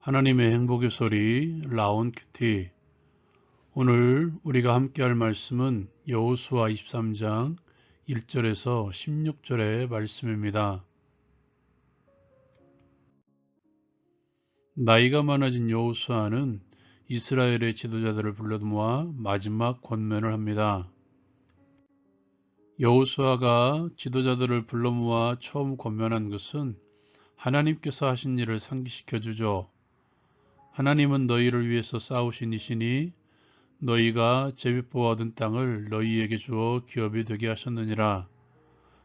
하나님의 행복의 소리 라온 큐티. 오늘 우리가 함께 할 말씀은 여호수아 23장 1절에서 16절의 말씀입니다. 나이가 많아진 여호수아는 이스라엘의 지도자들을 불러 모아 마지막 권면을 합니다. 여호수아가 지도자들을 불러 모아 처음 권면한 것은 하나님께서 하신 일을 상기시켜 주죠. 하나님은 너희를 위해서 싸우신 이시니 너희가 제비뽑아 얻은 땅을 너희에게 주어 기업이 되게 하셨느니라.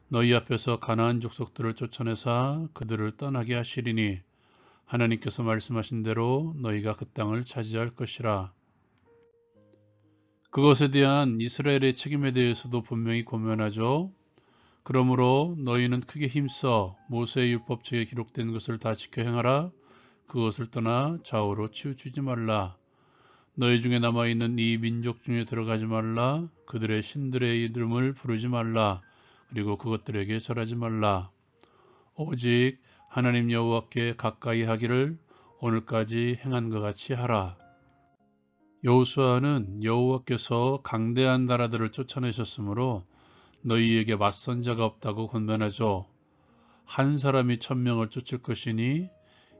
너희 앞에서 가나안 족속들을 쫓아내사 그들을 떠나게 하시리니 하나님께서 말씀하신 대로 너희가 그 땅을 차지할 것이라. 그것에 대한 이스라엘의 책임에 대해서도 분명히 권면하죠. 그러므로 너희는 크게 힘써 모세의 율법책에 기록된 것을 다 지켜 행하라. 그것을 떠나 좌우로 치우치지 말라. 너희 중에 남아있는 이 민족 중에 들어가지 말라. 그들의 신들의 이름을 부르지 말라. 그리고 그것들에게 절하지 말라. 오직 하나님 여호와께 가까이 하기를 오늘까지 행한 것 같이 하라. 여호수아는 여호와께서 강대한 나라들을 쫓아내셨으므로 너희에게 맞선 자가 없다고 권면하죠. 한 사람이 1000명을 쫓을 것이니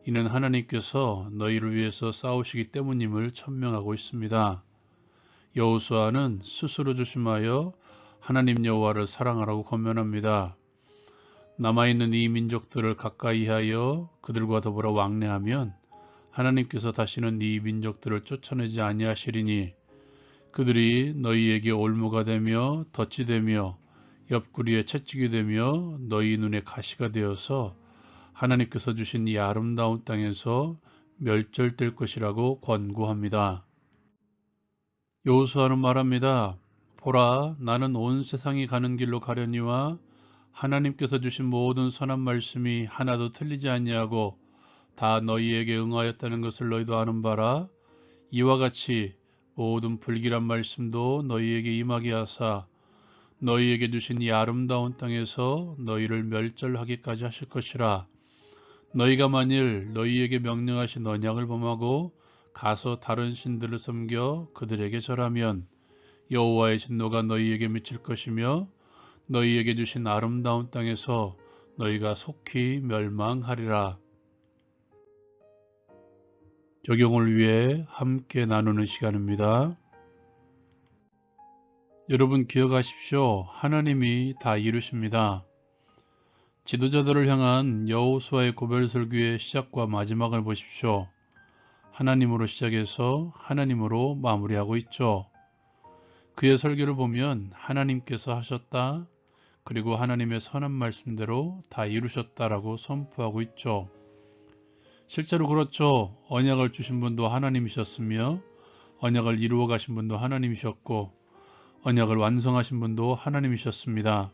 이는 하나님께서 너희를 위해서 싸우시기 때문임을 천명하고 있습니다. 여호수아는 스스로 조심하여 하나님 여호와를 사랑하라고 권면합니다. 남아있는 이 민족들을 가까이 하여 그들과 더불어 왕래하면 하나님께서 다시는 이 민족들을 쫓아내지 아니하시리니 그들이 너희에게 올무가 되며 덫이 되며 옆구리에 채찍이 되며 너희 눈에 가시가 되어서 하나님께서 주신 이 아름다운 땅에서 멸절될 것이라고 권고합니다. 여호수아는 말합니다. 보라, 나는 온 세상이 가는 길로 가려니와 하나님께서 주신 모든 선한 말씀이 하나도 틀리지 아니하고 다 너희에게 응하였다는 것을 너희도 아는 바라. 이와 같이 모든 불길한 말씀도 너희에게 임하게 하사 너희에게 주신 이 아름다운 땅에서 너희를 멸절하기까지 하실 것이라. 너희가 만일 너희에게 명령하신 언약을 범하고 가서 다른 신들을 섬겨 그들에게 절하면 여호와의 진노가 너희에게 미칠 것이며 너희에게 주신 아름다운 땅에서 너희가 속히 멸망하리라. 적용을 위해 함께 나누는 시간입니다. 여러분 기억하십시오. 하나님이 다 이루십니다. 지도자들을 향한 여호수아의 고별 설교의 시작과 마지막을 보십시오. 하나님으로 시작해서 하나님으로 마무리하고 있죠. 그의 설교를 보면 하나님께서 하셨다, 그리고 하나님의 선한 말씀대로 다 이루셨다라고 선포하고 있죠. 실제로 그렇죠. 언약을 주신 분도 하나님이셨으며 언약을 이루어 가신 분도 하나님이셨고 언약을 완성하신 분도 하나님이셨습니다.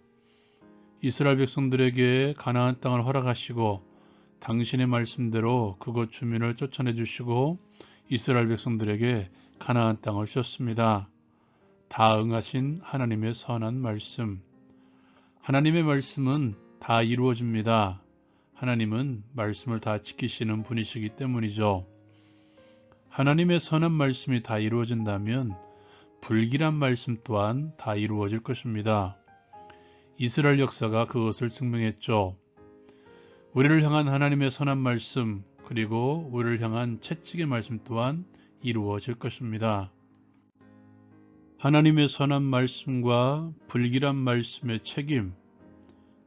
이스라엘 백성들에게 가나안 땅을 허락하시고 당신의 말씀대로 그곳 주민을 쫓아내 주시고 이스라엘 백성들에게 가나안 땅을 주셨습니다. 다 응하신 하나님의 선한 말씀. 하나님의 말씀은 다 이루어집니다. 하나님은 말씀을 다 지키시는 분이시기 때문이죠. 하나님의 선한 말씀이 다 이루어진다면 불길한 말씀 또한 다 이루어질 것입니다. 이스라엘 역사가 그것을 증명했죠. 우리를 향한 하나님의 선한 말씀, 그리고 우리를 향한 채찍의 말씀 또한 이루어질 것입니다. 하나님의 선한 말씀과 불길한 말씀의 책임,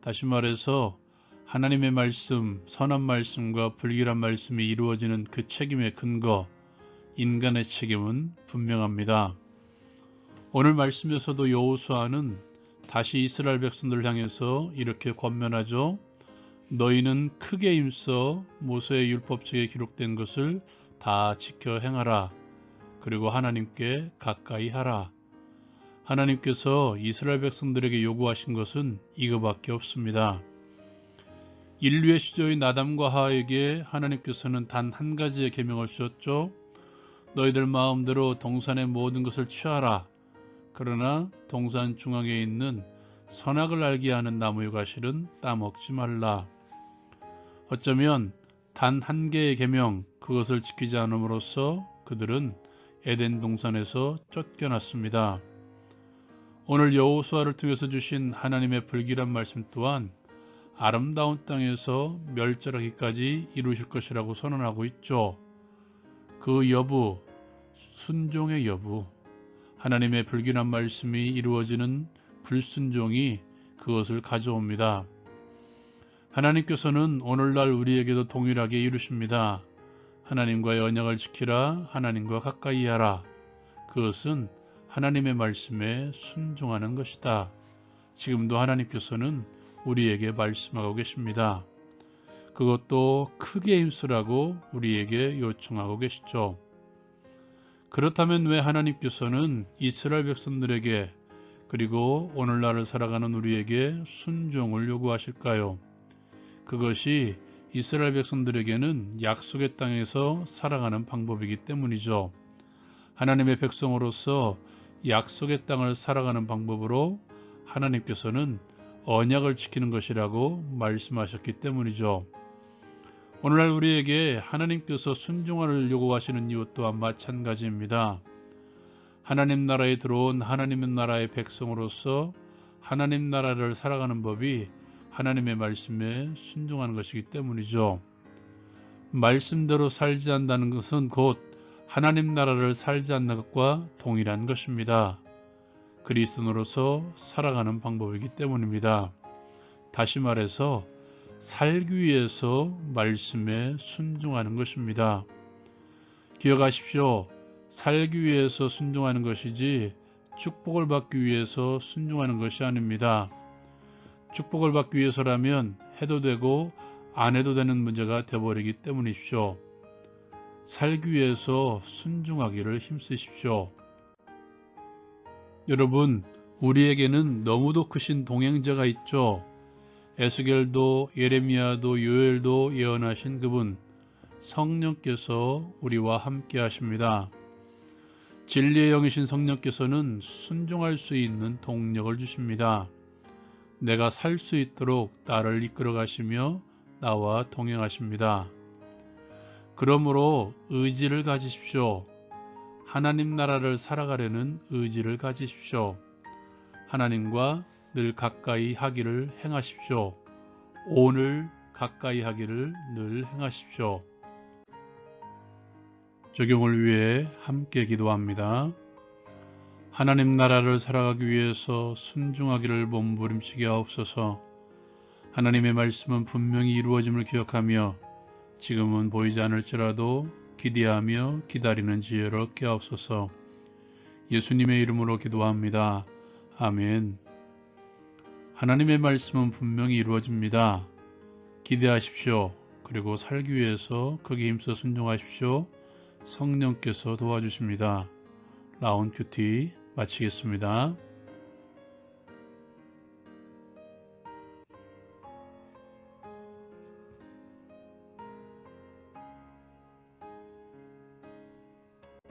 다시 말해서 하나님의 말씀, 선한 말씀과 불길한 말씀이 이루어지는 그 책임의 근거, 인간의 책임은 분명합니다. 오늘 말씀에서도 여호수아는 다시 이스라엘 백성들을 향해서 이렇게 권면하죠. 너희는 크게 힘써 모세의 율법책에 기록된 것을 다 지켜 행하라. 그리고 하나님께 가까이 하라. 하나님께서 이스라엘 백성들에게 요구하신 것은 이거밖에 없습니다. 인류의 시조인 아담과 하와에게 하나님께서는 단 한 가지의 계명을 주셨죠. 너희들 마음대로 동산의 모든 것을 취하라. 그러나 동산 중앙에 있는 선악을 알게 하는 나무의 과실은 따먹지 말라. 어쩌면 단 한 개의 계명, 그것을 지키지 않음으로써 그들은 에덴 동산에서 쫓겨났습니다. 오늘 여호수아를 통해서 주신 하나님의 불길한 말씀 또한 아름다운 땅에서 멸절하기까지 이루실 것이라고 선언하고 있죠. 그 여부, 순종의 여부, 하나님의 불길한 말씀이 이루어지는 불순종이 그것을 가져옵니다. 하나님께서는 오늘날 우리에게도 동일하게 이루십니다. 하나님과의 언약을 지키라, 하나님과 가까이 하라. 그것은 하나님의 말씀에 순종하는 것이다. 지금도 하나님께서는 우리에게 말씀하고 계십니다. 그것도 크게 힘쓰라고 우리에게 요청하고 계시죠. 그렇다면 왜 하나님께서는 이스라엘 백성들에게 그리고 오늘날을 살아가는 우리에게 순종을 요구하실까요? 그것이 이스라엘 백성들에게는 약속의 땅에서 살아가는 방법이기 때문이죠. 하나님의 백성으로서 약속의 땅을 살아가는 방법으로 하나님께서는 언약을 지키는 것이라고 말씀하셨기 때문이죠. 오늘날 우리에게 하나님께서 순종을 요구하시는 이유 또한 마찬가지입니다. 하나님 나라에 들어온 하나님의 나라의 백성으로서 하나님 나라를 살아가는 법이 하나님의 말씀에 순종하는 것이기 때문이죠. 말씀대로 살지 않는다는 것은 곧 하나님 나라를 살지 않는 것과 동일한 것입니다. 그리스도인으로서 살아가는 방법이기 때문입니다. 다시 말해서 살기 위해서 말씀에 순종하는 것입니다. 기억하십시오. 살기 위해서 순종하는 것이지 축복을 받기 위해서 순종하는 것이 아닙니다. 축복을 받기 위해서라면 해도 되고 안 해도 되는 문제가 되어버리기 때문이십시오. 살기 위해서 순종하기를 힘쓰십시오. 여러분, 우리에게는 너무도 크신 동행자가 있죠. 에스겔도 예레미야도 요엘도 예언하신 그분 성령께서 우리와 함께 하십니다. 진리의 영이신 성령께서는 순종할 수 있는 동력을 주십니다. 내가 살 수 있도록 나를 이끌어 가시며 나와 동행하십니다. 그러므로 의지를 가지십시오. 하나님 나라를 살아가려는 의지를 가지십시오. 하나님과 늘 가까이 하기를 행하십시오. 오늘 가까이 하기를 늘 행하십시오. 적용을 위해 함께 기도합니다. 하나님 나라를 살아가기 위해서 순종하기를 몸부림치게 하옵소서. 하나님의 말씀은 분명히 이루어짐을 기억하며 지금은 보이지 않을지라도 기대하며 기다리는 지혜를 얻게 하옵소서. 예수님의 이름으로 기도합니다. 아멘. 하나님의 말씀은 분명히 이루어집니다. 기대하십시오. 그리고 살기 위해서 크게 힘써 순종하십시오. 성령께서 도와주십니다. 라운큐티 마치겠습니다.